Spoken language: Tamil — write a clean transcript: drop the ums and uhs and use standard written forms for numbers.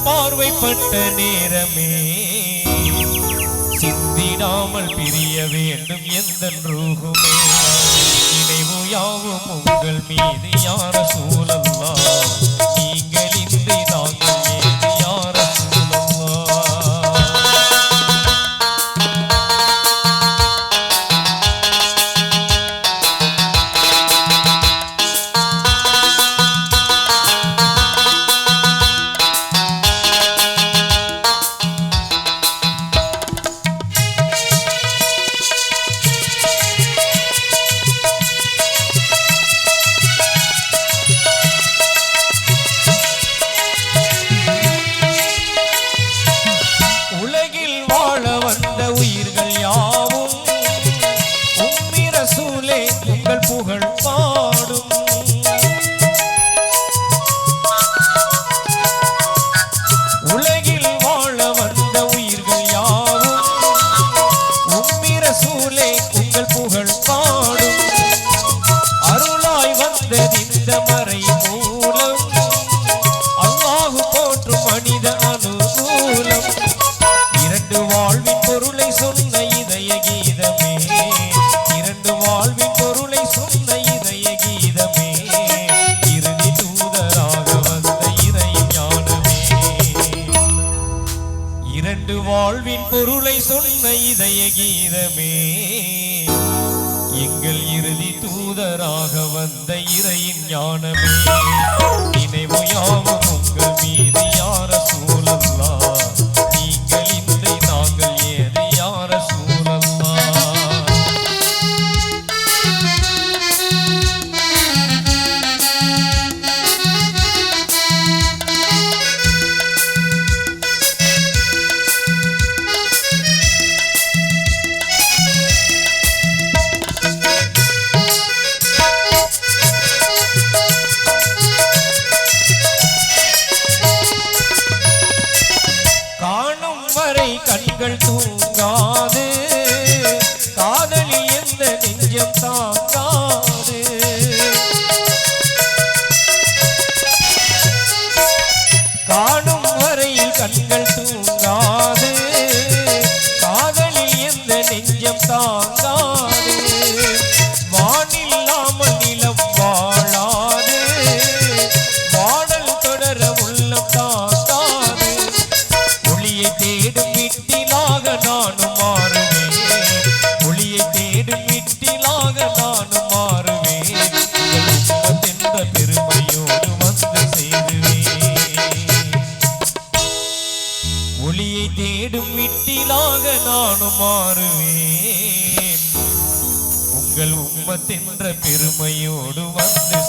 பார்வைப்பட்ட நேரமே சிந்திடாமல் பிரிய வேண்டும் எந்த ரூஹுமே நினைவு யாவும் உங்கள் மீது யா ரசூலல்லாஹ் நீங்கள் இன்றி நாங்கள் ஏது யா ரசூலல்லாஹ் புகழ் பாடும் உலகில் வாழ வந்த உயிர்கள் யாவும் உம்மி ரசூலே உங்கள் புகழ் பாடும் அருளாய் வந்தது இந்த மறை மூலம் அல்லாஹ் போற்றும் மனித அனுகூலம் இரண்டு வாழ்வின் பொருளை சொன்ன இதய கீதமே இரண்டு வாழ்வின் பொருளை சொன்ன இதய கீதமே இறுதி தூதராக வந்த இறையின் ஞானமே இரண்டு வாழ்வின் பொருளை சொன்ன இதய கீதமே எங்கள் இறுதி தூதராக வந்த இறையின் ஞானமே நினைவு யாவும் உங்கள் மீது யா ரசூலல்லாஹ் நீங்கள் இன்றி நாங்கள் ஏது யா ரசூலல்லாஹ் கண்கள் தூங்காது காதலில் எந்த நெஞ்சம் தாங்காது காணும் வரையில் கண்கள் தூங்காது காதலில் எந்த நெஞ்சம் தாங்காது வானில்லாமல் நிலம் வாழாது வாடல் தொடர உள்ளம் தாங்காது ஒளியை தேடும் நானும் மாறுவேன் ஒளியை மாறுவேன் உங்கள் உம்மத்தென்ற பெருமையோடு வந்து